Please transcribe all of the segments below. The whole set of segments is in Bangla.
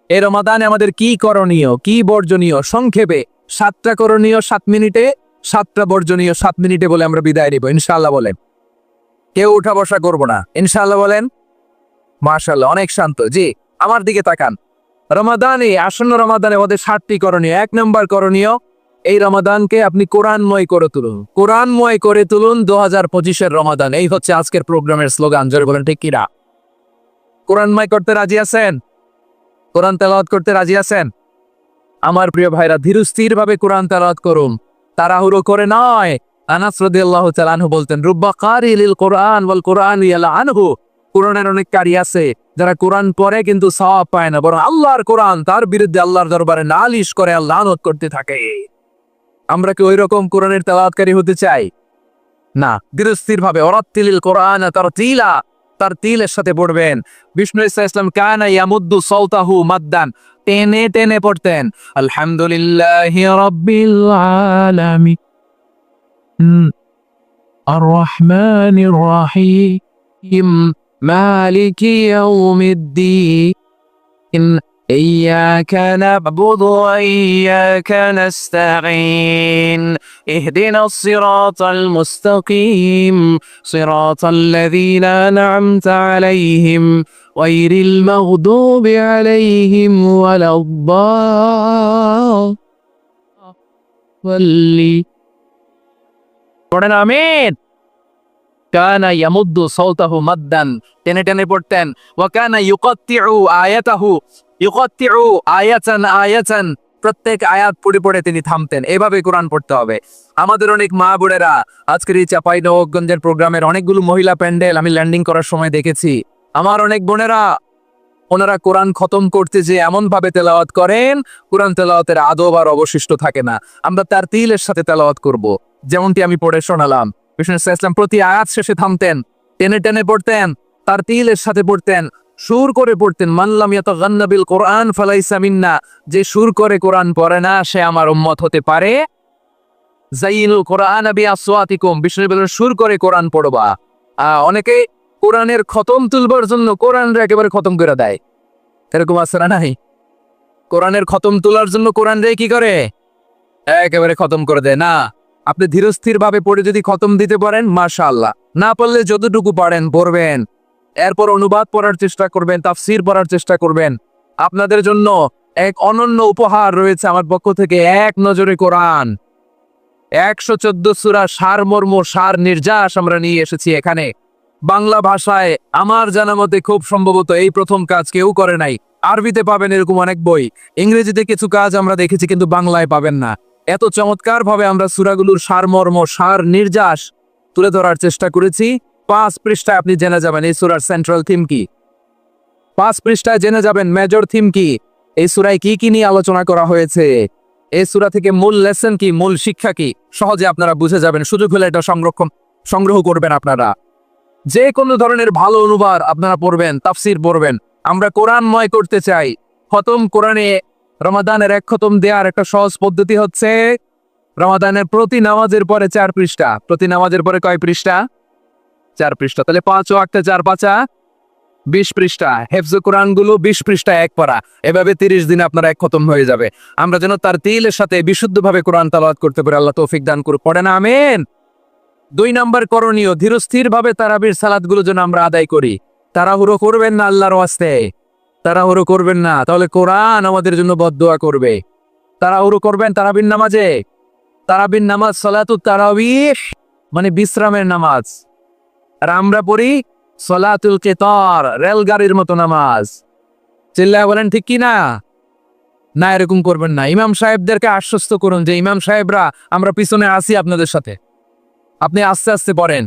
এই রমাদানে আমাদের কি করণীয়, কি বর্জনীয়, সংক্ষেপে 7টা করণীয় 7 মিনিটে, 7টা বর্জনীয় 7 মিনিটে বলে আমরা বিদায় নিব ইনশাআল্লাহ। বলেন, কেউ উঠা বসা করবো না ইনশাআল্লাহ। বলেন মাশাআল্লাহ, অনেক শান্ত। জি, আমার দিকে তাকান। রমাদানে, আসন্ন রমাদানে আমাদের 7টি করণীয়। 1 নম্বর করণীয়, এই রমাদানকে আপনি কোরআনময় করে তুলুন। কোরআনময় করে তুলুন 2025-এর রমাদান। এই হচ্ছে আজকের প্রোগ্রামের স্লোগান। জোরে বলেন ঠিক কিনা? কোরআনময় করতে রাজি আছেন? কোরআন তেলাওয়াত করতে রাজি আছেন? আমার প্রিয় ভাইরা, ধীরস্থির ভাবে কোরআন তেলাওয়াত করুন, তাড়াহুড়ো করে নয়। আনাস রাদিয়াল্লাহু তাআলা আনহু বলতেন, রুব্বা কারিলিল কোরআন ওয়াল কোরআন ইয়ালআনহু। কোরআনের অনেক কারি আছে যারা কোরআন পড়ে কিন্তু সওয়াব পায় না, বরং আল্লাহর কোরআন তার বিরুদ্ধে আল্লাহর দরবারে নালিশ করে আর লানত করতে থাকে। আমরা কি ওই রকম কোরআনের তেলাওয়াতকারী হতে চাই? না। ধীরস্থির ভাবে ওরাত্তিলিল কোরআন তারতিলা, তার তিলের সাথে পড়বেন। বিষ্ণু ইসা ইসলাম কানা ইয়ামুদ্দু সাওতাহু মাদ্দান, টেনে টেনে পড়তেন। আলহামদুলিল্লাহি রাব্বিল আলামিন আর রহমানির রহিম মালিকি ইয়াউমিদ্দিন ইয়্যাকা না'বুদু ওয়া ইয়্যাকা নাস্তাঈন ইহদিনাস সিরাতাল মুস্তাকিম সিরাতাল লাযীনা আন'আমতা আলাইহিম গায়রিল মাগদুবি আলাইহিম ওয়ালাদ-দাল্লিন। পড়েন আমিন। কানা ইয়ামুদ্দু সাওতাহু মাদ্দান, টেনে টেনে পড়তেন। ওয়া কানা ইউকাত্তিউ আয়াতাহু, ইউকাত্তিউ আয়াতান আয়াতান, প্রত্যেক আয়াত পড়ে পড়ে তিনি থামতেন। এভাবে কোরআন পড়তে হবে। আমাদের অনেক মা বোনেরা আজকের এই চাঁপাইনবাবগঞ্জের প্রোগ্রামের অনেকগুলো মহিলা প্যান্ডেল আমি ল্যান্ডিং করার সময় দেখেছি। আমার অনেক বোনেরা, ওনারা কোরআন খতম করতে যে এমন ভাবে তেলাওয়াত করেন, কোরআন তেলাওয়াতের আদব আর অবশিষ্ট থাকে না। আমরা তার তিলের সাথে তেলাওয়াত করব, যেমনটি আমি পড়ে শোনালাম। বিষ্ণু ইসলাম প্রতি আয়াত শেষে থামতেন, টেনে টেনে পড়তেন, তার তিলের সাথে পড়তেন, সুর করে পড়তেন। মাল্লাম ইয়াতাগান্না বিল কোরআন ফালাইসা মিন্না, যে সুর করে কোরআন পড়ে না সে আমার উম্মত হতে পারে। যাইনুল কোরআন বিআসওয়াতিকুম, বিষ্ণু বলেন সুর করে কোরআন পড়বা। অনেকে কোরআনের খতম তুলবার জন্য কোরআনরে একেবারে খতম করে দেয়, এরকম আছে না? নাই, কোরআনের খতম তোলার জন্য কোরআনরে কি করে একেবারে খতম করে দেয় না। আপনি ধীরস্থির ভাবে পড়ে যদি খতম দিতে পারেন মাশাআল্লাহ, না পারলে যতটুকু পারেন পড়বেন, এরপর অনুবাদ পড়ার চেষ্টা করবেন, তাফসীর পড়ার চেষ্টা করবেন। আপনাদের জন্য এক অনন্য উপহার রয়েছে আমার পক্ষ থেকে, এক নজরে কোরআন 114 সূরা সারমর্ম, সার নির্যাস আমরা নিয়ে এসেছি এখানে বাংলা ভাষায়। আমার জানা মতে খুব সম্ভবত এই প্রথম কাজ কেউ করে নাই। আরবিতে পাবেন এরকম অনেক বই, ইংরেজিতে কিছু কাজ আমরা দেখেছি কিন্তু বাংলায় পাবেন না। এত চমৎকার ভাবে আমরা সূরাগুলোর সারমর্ম, সার নির্যাস তুলে ধরার চেষ্টা করেছি। 5 পৃষ্ঠায় আপনি জেনে যাবেন এই সূরার সেন্ট্রাল থিম কি। 5 পৃষ্ঠায় জেনে যাবেন মেজর থিম কি, এই সূরায় কি কি নিয়ে আলোচনা করা হয়েছে, এই সূরা থেকে মূল লেসন কি, মূল শিক্ষা কি, সহজে আপনারা বুঝে যাবেন। সুযোগ হলে এটা সংগ্রহ করবেন। আপনারা যে কোনো ধরনের ভালো অনুবাদ আপনারা পড়বেন, তাফসীর পড়বেন। আমরা কোরআনময় করতে চাই। খতম কোরআনে রমাদানের 1 খতম দেওয়ার একটা সহজ পদ্ধতি হচ্ছে, রমাদানের প্রতি নামাজের পরে 4 পৃষ্ঠা। প্রতি নামাজের পরে কয় পৃষ্ঠা? 4 পৃষ্ঠা। তাহলে 5 ও 8 4 5 20 পৃষ্ঠা। হেফজ কোরআন গুলো 20 পৃষ্ঠায় এক পড়া। এভাবে 30 দিনে আপনারা 1 খতম হয়ে যাবে। আমরা যেন তার তিলের সাথে বিশুদ্ধভাবে কোরআন তেলাওয়াত করতে পারি। আল্লাহ তৌফিক দান করুন। পড়েন আমিন। 2 নম্বর করণীয়, ধীরস্থির ভাবে তারাবির সালাতগুলো যেন আমরা আদায় করি। তাড়াহুড়ো করবেন না আল্লাহর ওয়াস্তে, তাড়াহুড়ো করবেন না, তাহলে কোরআন আমাদের জন্য বদদুয়া করবে। তাড়াহুড়ো করবেন তারাবির নামাজে। তারাবির নামাজ সালাতুত তারাবিহ মানে বিশ্রামের নামাজ, আর আমরা পড়ি সালাতুল কিতার, রেলগাড়ির মতো নামাজ। চিল্লায় বলেন ঠিক কি না? না, এরকম করবেন না। ইমাম সাহেবদেরকে আশ্বস্ত করুন যে ইমাম সাহেবরা আমরা পিছনে আসি আপনাদের সাথে, আপনি আস্তে আস্তে পড়েন,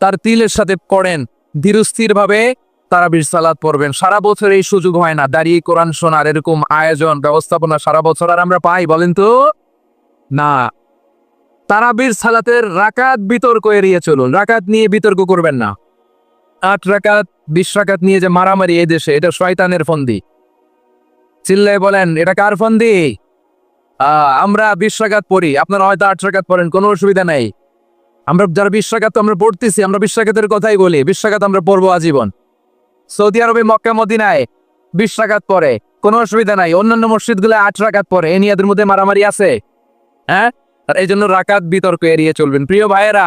তার তিলের সাথে পড়েন, ধীরস্থির ভাবে তারাবির সালাত পড়বেন। সারা বছর এই সুযোগ হয় না, দাঁড়িয়ে কোরআন শোনার এরকম আয়োজন ব্যবস্থাপনা সারা বছর আর আমরা পাই বলেন তো? না। তারাবির সালাতের রাকাত বিতর্ক এড়িয়ে চলুন। রাকাত নিয়ে বিতর্ক করবেন না। 8 রাকাত 20 রাকাত নিয়ে যে মারামারি এই দেশে, এটা শয়তানের ফন্দি। চিল্লায় বলেন এটা কার ফন্দি? আমরা 20 রাকাত পড়ি, আপনারা হয়তো 8 রাকাত পড়েন, কোনো অসুবিধা নাই। আমরা যারা 20 রাকাত আমরা পড়তেছি, আমরা 20 রাকাতের কথাই বলি, 20 রাকাত আমরা পড়বো আজীবন। সৌদি আরবে মক্কা মদিনায় 20 রাকাত পড়ে, কোনো অসুবিধা নাই। অন্যান্য মসজিদগুলো 8 রাকাত পড়ে, এ নিয়ে এদের মধ্যে মারামারি আছে? হ্যাঁ, আর এই জন্য রাকাত বিতর্ক এড়িয়ে চলবেন। প্রিয় ভাইয়েরা,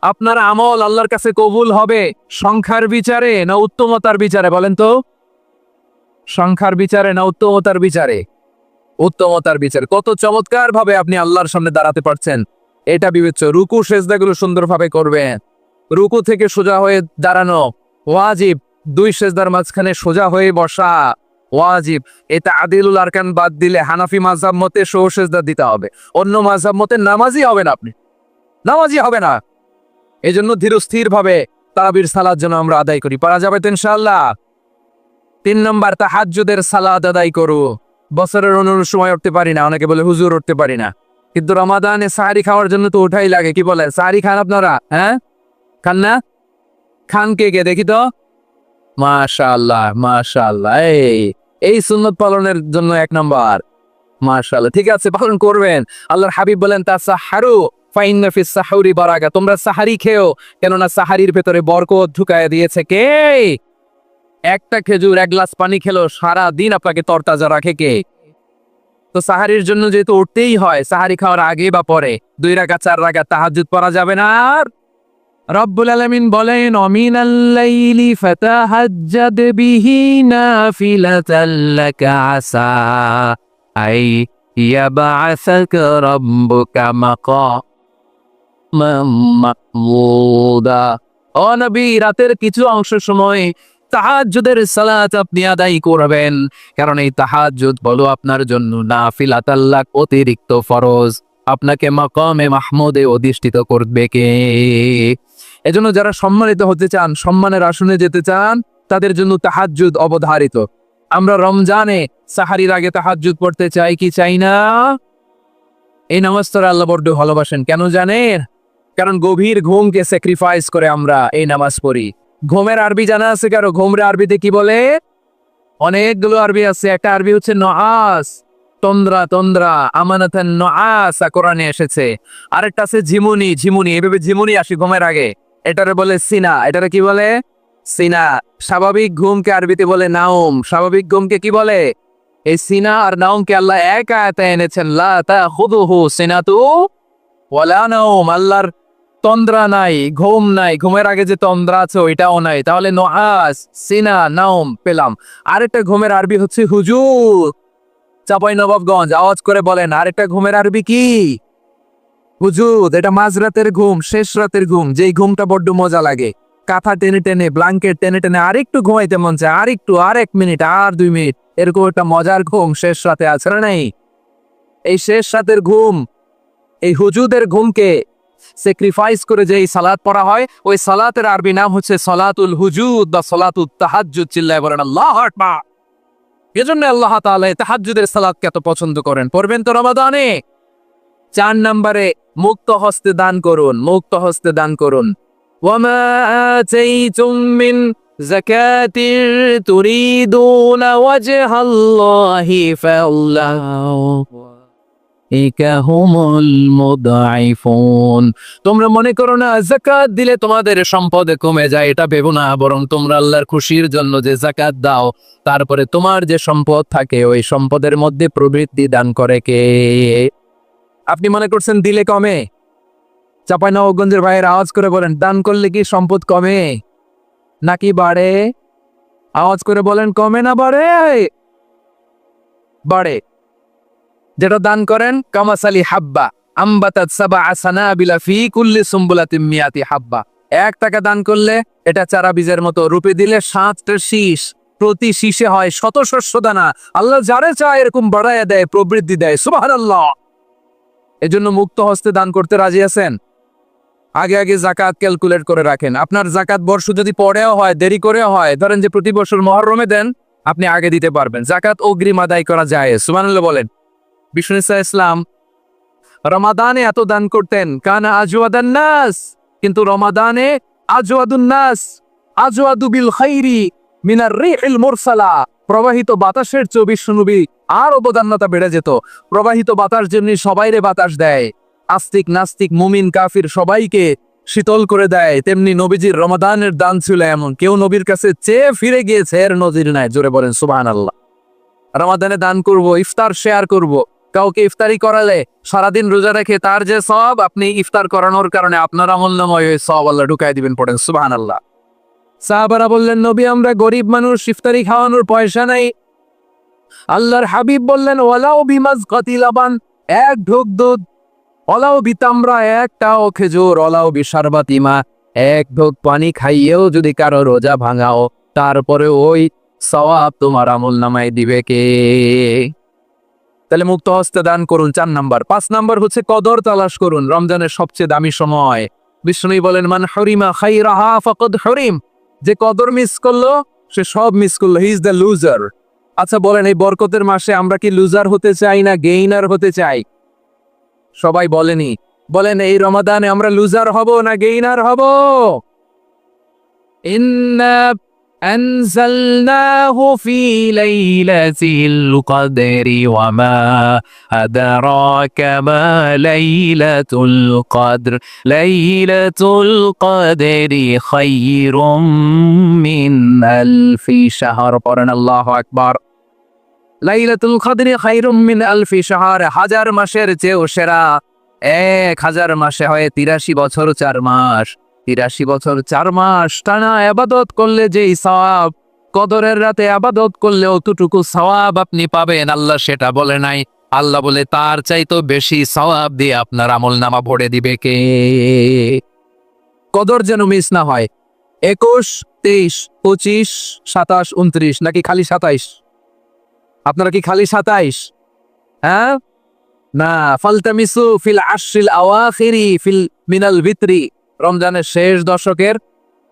আপনার আমল আল্লাহর কাছে কবুল হবে সংখ্যার বিচারে না উত্তমতার বিচারে? বলেন তো, সংখ্যার বিচারে না উত্তমতার বিচারে? উত্তমতার বিচারে। কত চমৎকার ভাবে আপনি আল্লাহর সামনে দাঁড়াতে পারছেন এটা বিবেচ্য। রুকু সেজদাগুলো সুন্দরভাবে করবেন। রুকু থেকে সোজা হয়ে দাঁড়ানো ওয়াজিব। 2 সেজদার মাঝখানে সোজা হয়ে বসা ওয়াজিব। এটা আদিলুল আরকান বাদ দিলে হানাফি মাযহাব মতে সহ সেজদা দিতে হবে। অন্য মাযহাব মতে নামাজি হবে না, আপনি নামাজি হবে না। এজন্য ধীরস্থির ভাবে তারাবির সালাত যেন আমরা আদায় করি। পারা যাবে তো ইনশাআল্লাহ? 3 নম্বর, তাহাজ্জুদের সালাত আদায় করো। বছরের অন্য সময় উঠতে পারি না, অনেকে বলে হুজুর উঠতে পারি না, কিন্তু রমাদানে সাহারি খাওয়ার জন্য তো ওঠাই লাগে। কি বলে, সাহারি খান আপনারা? হ্যাঁ, খান না? খান কে কে দেখি তো? মাশাআল্লাহ মাশাআল্লাহ, এই সুন্নত পালনের জন্য 1 নম্বর। মাশাআল্লাহ, ঠিক আছে, পালন করবেন। আল্লাহর হাবিব বলেন তাসাহহারু ফাইন্না ফিস সাহুরি বারাকা, তোমরা সাহারি খেও, কেননা সাহারির ভেতরে বরকত ঢুকায়া দিয়েছে কে? একটা খেজুর, 1 গ্লাস পানি খেলো সারা দিন আপনাকে তরতাজা রাখে কে? তো সাহারির জন্য যেহেতু উঠতেই হয়, সাহারি খাওয়ার আগে বা পরে 2 রাকাত 4 রাকাত তাহাজ্জুদ পড়া যাবে না। আর রব্বুল আলামিন বলেন অমিনাল লাইলি ফাতাহাজ্জাদ বিহি নাফিলাতাল লাকা আসা আই ইয়াবআসাকা রাব্বুকা মাকামান মাহমুদা। ও নবী, রাতের কিছু অংশ সময় তাহাজ্জুদের সালাত আপনি আদায় করবেন, কারণ এই তাহাজ্জুদ বলো আপনার জন্য নাফিলাতাল লাক, অতিরিক্ত ফরজ। আপনাকে মাকামে মাহমুদে অধিষ্ঠিত করবে কে? এজন্য যারা সম্মানিত হতে চান, সম্মানের আসনে যেতে চান, তাদের জন্য তাহাজ্জুদ অবধারিত। আমরা রমজানে সাহারির আগে তাহাজ্জুদ পড়তে চাই কি চাই না? এই নামাজটা আল্লাহ বড্ড ভালোবাসেন, কেন জানেন? কারণ গভীর ঘুমকে স্যাক্রিফাইস করে আমরা এই নামাজ পড়ি। ঘুমের আরবি জানা আছে কারো? ঘুমরে আরবিতে কি বলে? অনেকগুলো আরবি আছে। একটা আরবি হচ্ছে নআস, তন্দ্রা তন্দ্রা, আমানাতান নআসা কোরআনে এসেছে। আরেকটা আছে ঝিমুনি, ঝিমুনি, এভাবে ঝিমুনি আসি ঘুমের আগে, এটারে বলে সিনা। এটারে কি বলে? সিনা। স্বাভাবিক ঘুমকে আরবিতে বলে নাওম। স্বাভাবিক ঘুমকে কি বলে? এই সিনা আর নাওমকে আল্লাহ এক আয়াতে এনেছেন, লা তাখুযুহু সিনাতু ওয়ালা নাওম। আল্লাহর তন্দ্রা নাই, ঘুম নাই, ঘুমের আগে যে তন্দ্রা আছে ওইটাও নাই। তাহলে নআস, সিনা, নাওম পেলাম। আরেকটা ঘুমের আরবি হচ্ছে হুজুর। চাঁপাইনবাবগঞ্জ, আওয়াজ করে বলেন, আরেকটা ঘুমের আরবি কি? হুজুর। এটা মাঝরাতের ঘুম, শেষ রাতের ঘুম, যেই ঘুমটা বড্ড মজা লাগে। কাঁথা টেনে টেনে, ব্ল্যাঙ্কেট টেনে টেনে আরেকটু ঘুমাইতে মন চায়, আরেকটু, আর 1 মিনিট, আর 2 মিনিট, এরকম একটা মজার ঘুম শেষ রাতে আছে না নাই? এই শেষ রাতের ঘুম, এই হুজুদের ঘুমকে স্যাক্রিফাইস করে যে এই সালাত পড়া হয়, ওই সালাতের আরবি নাম হচ্ছে সালাতুল হুজুদ বা সালাতুত তাহাজ্জুদ। চিল্লায় বলেন আল্লাহু আকবার। এজন্য আল্লাহ তাআলা তাহাজ্জুদের সালাতকে এত পছন্দ করেন। পড়বেন তো রমাদানে। 4 নম্বরে, মুক্ত হস্তে দান করুন, মুক্ত হস্তে দান করুন। ওয়ামা আতাইতুম মিন যাকাতিন তুরিদুনা ওয়াজহাল্লাহি ফাউলাইকাহুমুল মুদাইফুন। তোমরা মনে করো না যাকাত দিলে তোমাদের সম্পদ কমে যায়, এটা ভেবো না, বরং তোমরা আল্লাহর খুশির জন্য যে যাকাত দাও, তারপরে তোমার যে সম্পদ থাকে ওই সম্পদের মধ্যে প্রবৃদ্ধি দান করে কে? আপনি মনে করছেন দিলে কমে? চাঁপাইনবাবগঞ্জের ভাইয়ের আওয়াজ করে বলেন, দান করলে কি সম্পদ কমে নাকি বাড়ে? আওয়াজ করে বলেন, কমে না বাড়ে? বাড়ে। যেটা দান করেন, কামাসালি হাব্বা আম্বাতাত সাবআ সানাবিলা ফি কুল্লি সুম্বুলাতিন মিয়াতি হাব্বা। 1 টাকা দান করলে এটা চারা বীজের মতো, রূপে দিলে 7টা শীষ, প্রতি শীষে হয় 100 শস্য দানা। আল্লাহ যারে চায় এরকম বাড়াইয়া দেয়, প্রবৃদ্ধি দেয়। সুবহানাল্লাহ। এজন্য মুক্ত হস্তে দান করতে রাজি আছেন? আগে আগে যাকাত ক্যালকুলেট করে রাখেন। আপনার যাকাত বর্ষ যদি পরেও হয়, দেরি করেও হয়, ধরেন যে প্রতি বছর মুহররমে দেন, আপনি আগে দিতে পারবেন। যাকাত অগ্রিম আদায় করা যায়। সুবহানাল্লাহ বলেন। বিষ্ণু ইসলাম রমাদানে এত দান করতেন, কানা আজওয়াদান নাস, কিন্তু রমাদানে আজওয়াদুন নাস আজওয়াদু বিল খাইরি মিনার রিহিল মুরসালা। প্রবাহিত বাতাসের চেয়ে বিশ্বনবী আর অবদান্যতা বেড়ে যেত। প্রবাহিত বাতাস যেমনি সবাইরে বাতাস দেয়, আস্তিক নাস্তিক মুমিন কাফির সবাইকে শীতল করে দেয়, তেমনি নবীজির রমাদানের দান ছিল এমন, কেউ নবীর কাছে চেয়ে ফিরে গিয়েছে এর নজির নাই। জোরে বলেন সুবহানাল্লাহ। রমাদানে দান করব, ইফতার শেয়ার করব। কাউকে ইফতারি করালে সারাদিন রোজা রেখে তার যে সওয়াব, আপনি ইফতার করানোর কারণে আপনার আমলনামায় ওই সওয়াব আল্লাহ ঢুকাই দিবেন। পড়েন সুবহানাল্লাহ। সাহাবারা বললেন, নবী আমরা গরিব মানুষ, ইফতারি খাওয়ানোর পয়সা নাই। আল্লাহর হাবিব বললেন, ওয়ালাউ বিমাজকাতি লাবান, এক ঢোক দুধ, ওয়ালাউ বিতামরা, একটাও খেজুর, ওয়ালাউ বিশারবাতি মা, এক ঢোক পানি খাইয়েও যদি কারো রোজা ভাঙাও, তারপরে ওই সওয়াব তোমার আমলনামায় দিবে কে? তাহলে মুক্ত হস্তে দান করুন, 4 নাম্বার। 5 নাম্বার হচ্ছে কদর তালাশ করুন, রমজানের সবচেয়ে দামি সময়। বিষ্ণু বলেন, মান হরিমা খাইরাহা ফাকাদ হরিম, যে কদর মিস করলো সে সব মিস করলো, হি ইজ দ্য লুজার। আচ্ছা বলেন, এই বরকতের মাসে আমরা কি লুজার হতে চাই না গেইনার হতে চাই? সবাই বলেনি, বলেন এই রমাদানে আমরা লুজার হব না গেইনার হব? ইন্না আনজালনাহু ফি লাইলাতিল কদরি ওয়া মা আদরাকা মা লাইলাতুল কদর, লাইলাতুল কদরি খায়রুম মিন আলফি শাহর। পড়েন আল্লাহু আকবার। লাইলাতুল কদরি খায়রুম মিন আলফি শাহর, 1000 মাসের চেয়েও সেরা। 1000 মাসে হয় 83 বছর 4 মাস। 83 বছর 4 মাস টানা ইবাদত করলে যেই সওয়াব, কদরের রাতে ইবাদত করলে অতটুকু সওয়াব আপনি পাবেন, আল্লাহ সেটা বলে নাই। আল্লাহ বলে তার চাইতো বেশি সওয়াব দিয়ে আপনার আমলনামা ভরে দিবে কে? কদর যেন মিস না হয়। 21, 23, 25, 27, 29 নাকি খালি 27? আপনারা কি খালি 27? হ্যাঁ না, ফালতামিসু ফিল আশরিল আওয়াখিরি ফিল মিনাল ভিতরি, রমজানের শেষ দশকের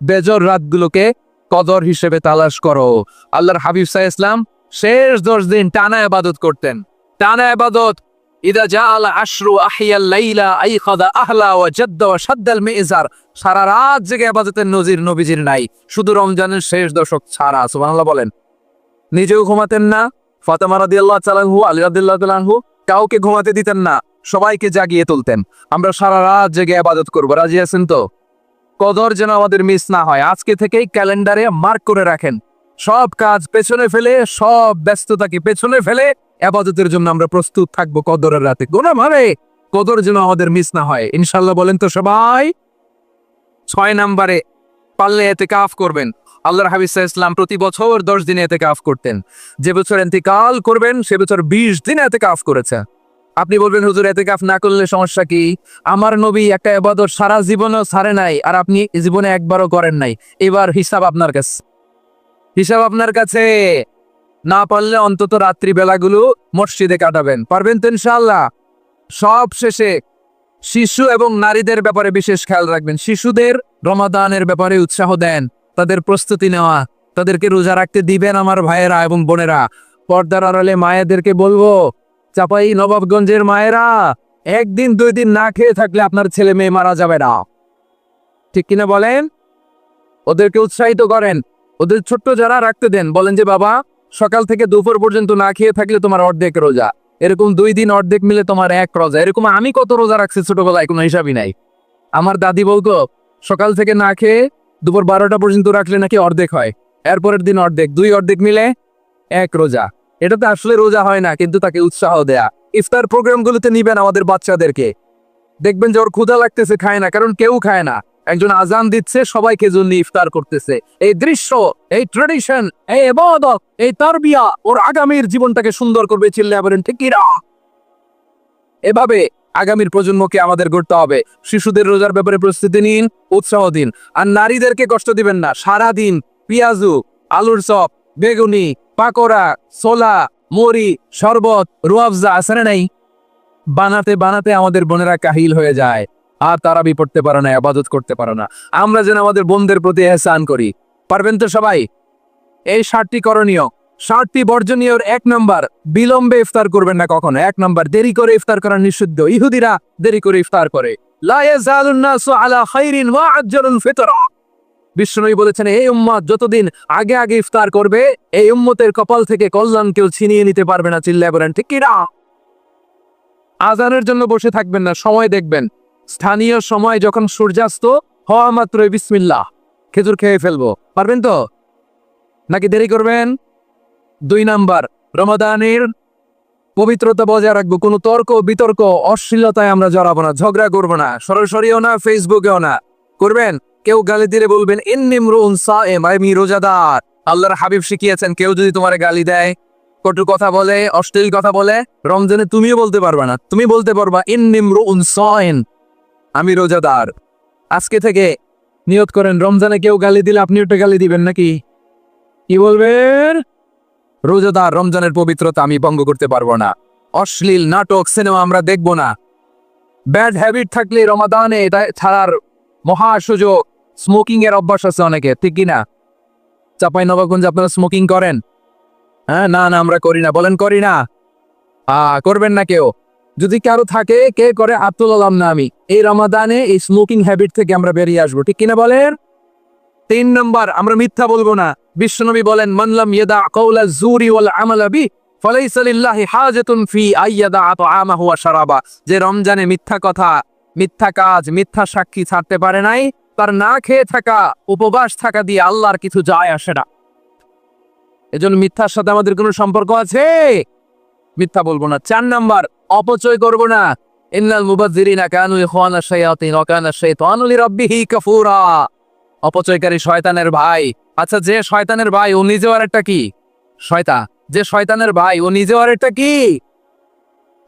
বেজর রাতগুলোকে কদর হিসেবে তালাশ করো। আল্লাহর হাবিব সাল্লাল্লাহু আলাইহি ওয়াসাল্লাম শেষ 10 দিন টানা ইবাদত করতেন, টানা ইবাদত। ইদা জাআল আশরু আহিয়াল লাইলা আইখাদা আহলা ওয়া জাদ্দা ওয়া শাদ্দাল মিজার, সারা রাত জেগে ইবাদতের নজির নবীজির নাই, শুধু রমজানের শেষ দশক ছাড়া। সুবহানাল্লাহ বলেন। নিজেও ঘুমাতেন না, ফাতেমা রাদিয়াল্লাহু তাআলা আনহু, আলী রাদিয়াল্লাহু তাআলা আনহু কাউকে ঘুমাতে দিতেন না, সবাইকে জাগিয়ে তুলতেন। আমরা সারা রাত জেগে ইবাদত করব, রাজি আছেন তো? কদর যেন আমাদের মিস না হয়। আজকে থেকেই ক্যালেন্ডারে মার্ক করে রাখেন, সব কাজ পেছনে ফেলে, সব ব্যস্ততাকে পেছনে ফেলে ইবাদতের জন্য আমরা প্রস্তুত থাকবো কদরের রাতে। গোনা মানে কদর যেন আমাদের মিস না হয়, ইনশাআল্লাহ। বলেন তো সবাই। 6 নম্বরে পারলে ইতিকাফ করবেন। আল্লাহর হাবিব সাল্লাল্লাহু আলাইহি ওয়াসাল্লাম প্রতি বছর 10 দিনে ইতিকাফ করতেন। যে বছর ইন্তিকাল করবেন সে বছর 20 দিনে ইতিকাফ করেছে। আপনি বলবেন, হুজুর ইতিকাফ না করলে সমস্যা কি? আমার নবী একটা ইবাদত সারা জীবনও ছাড়ে নাই, আর আপনি জীবনে একবারও করেন নাই। এবার হিসাব আপনার কাছে, হিসাব আপনার কাছে। না পারলে অন্তত রাত্রি বেলাগুলো মসজিদে কাটাবেন। পারবেন তো ইনশাআল্লাহ? সব শেষে শিশু এবং নারীদের ব্যাপারে বিশেষ খেয়াল রাখবেন। শিশুদের রমাদানের ব্যাপারে উৎসাহ দেন, তাদের প্রস্তুতি নেওয়া, তাদেরকে রোজা রাখতে দিবেন। আমার ভাইয়েরা এবং বোনেরা, পর্দার আড়ালে মায়েদেরকে বলবো, চাপাই নবাবগঞ্জের মায়েরা, 1 দিন 2 দিন না খেয়ে থাকলে আপনার ছেলে মেয়ে মারা যাবে না, ঠিক কিনা বলেন? ওদেরকে উৎসাহিত করেন, ওদের ছোট্ট যারা রাখতে দেন, বলেন যে বাবা সকাল থেকে দুপুর পর্যন্ত না খেয়ে থাকলে তোমার অর্ধেক রোজা, এরকম 2 দিন অর্ধেক মিলে তোমার 1 রোজা। এরকম আমি কত রোজা রাখছি ছোটবেলায়, কোনো হিসাবই নাই। আমার দাদি বলতো সকাল থেকে না খেয়ে দুপুর 12টা পর্যন্ত রাখলে নাকি অর্ধেক হয়, এরপরের দিন অর্ধেক, 2 অর্ধেক মিলে 1 রোজা। এটা তো আসলে রোজা হয় না, কিন্তু তাকে উৎসাহ দেয়া। ইফতার প্রোগ্রামগুলোতে নিবেন আমাদের বাচ্চাদেরকে, দেখবেন যে ওর ক্ষুধা লাগতেছে, খায় না, কারণ কেউ খায় না। একজন আজান দিচ্ছে, সবাইকে জন্য ইফতার করতেছে। এই দৃশ্য, এই ট্রেডিশন, এই ইবাদত, এই তারবিয়া ওর আগামীর জীবনটাকে সুন্দর করবে। চিল্লায়া বলেন ঠিক কি না? এভাবে আগামীর প্রজন্মকে আমাদের গড়তে হবে। শিশুদের রোজার ব্যাপারে প্রস্তুতি নিন, উৎসাহ দিন। আর নারীদেরকে কষ্ট দিবেন না। সারা দিন পেঁয়াজু, আলুর চপ, বেগুনি, পাকোড়া, ছোলা, মুড়ি, শরবত, রুয়াবজা আছে না নাই, বানাতে বানাতে আমাদের বোনেরা কাহিল হয়ে যায়, আর তারাবি পড়তে পারে না, ইবাদত করতে পারে না। আমরা যেন আমাদের বোনদের প্রতি ইহসান করি। পারবেন তো সবাই? এই 7টি করণীয়, 7টি বর্জনীয়। 1 নম্বর, বিলম্বে ইফতার করবেন না কখনো। 1 নম্বর, দেরি করে ইফতার করা নিষিদ্ধ। ইহুদিরা দেরি করে ইফতার করে। লা ইয়াজালুন নাসু আলা খাইরিন ওয়া আজ্জালুল ফিতরা। বিষ্ণু বলেছেন, এই উম্মত যতদিন আগে আগে ইফতার করবে, এই উম্মতের কপাল থেকে কল্যাণ কেউ ছিনিয়ে নিতে পারবে না। চিল্লায় বলেন ঠিক কি না? আজানের জন্য বসে থাকবেন না, সময় দেখবেন। স্থানীয় সময় যখন সূর্যাস্ত হওয়া মাত্রই বিসমিল্লাহ, খেজুর খেয়ে ফেলবো। পারবেন তো নাকি দেরি করবেন? 2 নাম্বার, রমাদানের পবিত্রতা বজায় রাখবো, কোনো তর্ক বিতর্ক অশ্লীলতায় আমরা জড়াবো না, ঝগড়া করবো না, সরাসরিও না, ফেসবুকেও না। করবেন কেউ গালি দিলে বলবেন ইন্নিমরুন সায়েম, আমি রোজাদার। আল্লাহর হাবিব শিখিয়েছেন কেউ যদি তোমার গালি দেয়, কটু কথা বলে, অশ্লীল কথা বলে, রমজানে তুমিও বলতে পারবা না, তুমি বলতে পারবা ইন্নিমরুন সায়েম, আমি রোজাদার। আজকে থেকে নিয়ত করেন রমজানে কেউ গালি দিলে আপনি একটা গালি দিবেন নাকি? কি বলবেন? রোজাদার, রমজানের পবিত্রতা আমি ভঙ্গ করতে পারবো না। অশ্লীল নাটক সিনেমা আমরা দেখবো না। ব্যাড হ্যাবিট থাকলে রমাদানে এটা ছাড়ার মহা সুযোগ। স্মোকিং এর অভ্যাস আছে অনেকে, ঠিক কিনা? চাঁপাইনবাবগঞ্জে আপনারা স্মোকিং করেন? হ্যাঁ, না না আমরা করি না। বলেন করি না? করবেন না কেউ। যদি কারো থাকে, কে করে হাত তুলালাম না আমি। এই রমাদানে এই স্মোকিং হ্যাবিট থেকে আমরা বেরিয়ে আসবো, ঠিক কিনা বলেন? 3 নম্বর, আমরা মিথ্যা বলবো না। বিশ্বনবী বলেন মান লাম ইয়াদা কাওলা যুরি ওয়াল আমালা বি ফালাইসা লিল্লাহি হাজাতুন ফি আইয়াদা তাআমাহু ওয়া শারাবা। যে রমজানে মিথ্যা কথা, মিথ্যা কাজ, মিথ্যা সাক্ষী ছাড়তে পারে নাই, তার না খেয়ে থাকা, উপবাস থাকা দিয়ে আল্লাহর কিছু যায় আসে না। এজন্য মিথ্যার সাথে আমাদের কোনো সম্পর্ক আছে? মিথ্যা বলবো না। 4 নম্বর, অপচয় করব না। ইন্নাল মুবাযযিরিনা কানু ইখওয়ানা শায়াতিন ওয়া কানা শাইতানু লিরাব্বিহি কাফুরা। অপচয়কারী শয়তানের ভাই। আচ্ছা, যে শয়তানের ভাই ও নিজেও আরেকটা কি? শয়তান। যে শয়তানের ভাই ও নিজেও আরেকটা কি?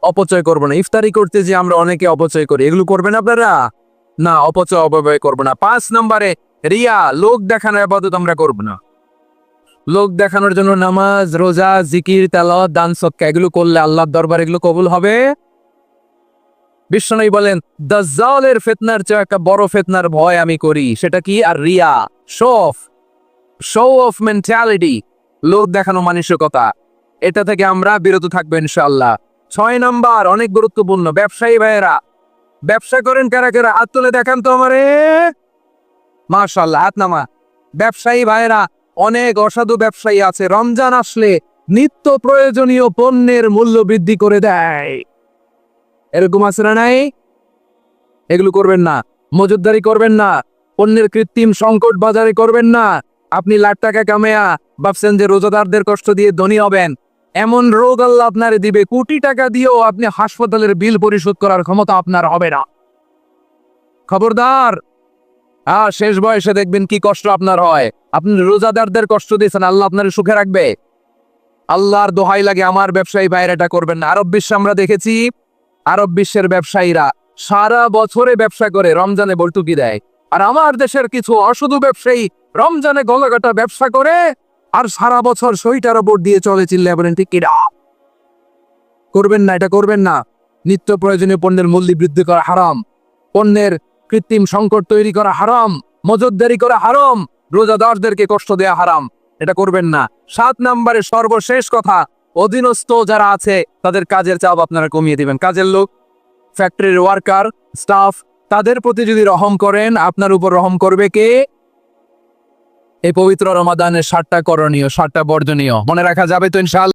অপচয় করব না। ইফতারি করতে যে আমরা অনেকে অপচয় করি, এগুলো করবেন আপনারা? না, অপচয় অপব্যয় করব না। 5 নম্বরে রিয়া, লোক দেখানোর ইবাদত আমরা করব না। লোক দেখানোর জন্য নামাজ, রোজা, জিকির, তেলাওয়াত, দান সদকা এগুলো করলে আল্লাহর দরবারে এগুলো কবুল হবে? বিশ্বনবী বলেন দাজ্জালের ফিতনার চেয়ে একটা বড় ফিতনার ভয় আমি করি, সেটা কি? আর রিয়া, শো অফ মেন্টালিটি, লোক দেখানো মানসিকতা। এটা থেকে আমরা বিরত থাকবো ইনশাআল্লাহ। 6 নাম্বার, অনেক গুরুত্বপূর্ণ। ব্যবসায়ী ভাইয়েরা, ব্যবসা করেন কারা কারা? হাত তুলে দেখান তো আমারে। মাশাআল্লাহ, হাত নামা। ব্যবসায়ী ভাইয়েরা, অনেক অসাধু ব্যবসায়ী আছে, রমজান আসলে নিত্য প্রয়োজনীয় পণ্যের মূল্য বৃদ্ধি করে দেয়। এরকম আছে না নাই? এগুলো করবেন না। মজুতদারি করবেন না। পণ্যের কৃত্রিম সংকট বাজারে করবেন না। আপনি লাখ টাকা কামায়া ভাবছেন যে রোজাদারদের কষ্ট দিয়ে ধনী হবেন। এমন রোগ আল্লাহ আপনার দিবে, কোটি টাকা দিয়েও আপনি হাসপাতালের বিল পরিশোধ করার ক্ষমতা আপনার হবে না। খবরদার। শেষ বয়সে দেখবেন কি কষ্ট আপনার হয়। আপনি রোজাদারদের কষ্ট দিয়েছেন, আল্লাহ আপনার সুখে রাখবে? আল্লাহর দোহাই লাগে, আমার ব্যবসায়ী ভাইয়েরা এটা করবেন না। আরব বিশ্বে আমরা দেখেছি, আরব বিশ্বের ব্যবসায়ীরা সারা বছরে ব্যবসা করে, রমজানে ভর্তুকি দেয়। আর আমার দেশের কিছু অসাধু ব্যবসায়ী রমজানে গলাকাটা ব্যবসা করে আর সারা বছর সইটার ওপর দিয়ে চলে, চিল্লায় বলেন ঠিক কিনা? করবেন না, এটা করবেন না। নিত্য প্রয়োজনীয় পণ্যের মূল্য বৃদ্ধি করা হারাম, পণ্যের কৃত্রিম সংকট তৈরি করা হারাম, মজুতদারি করা হারাম, রোজাদারদেরকে কষ্ট দেয়া হারাম, এটা করবেন না। 7 নম্বরে সর্বশেষ কথা, অধীনস্থ যারা আছে তাদের কাজের চাপ আপনারা কমিয়ে দিবেন। কাজের লোক, ফ্যাক্টরির ওয়ার্কার, স্টাফ, তাদের প্রতি যদি রহম করেন, আপনার উপর রহম করবে কে? এই পবিত্র রমাদানের 7টা করণীয়, 7টা বর্জনীয় মনে রাখা যাবে তো ইনশাআল্লাহ?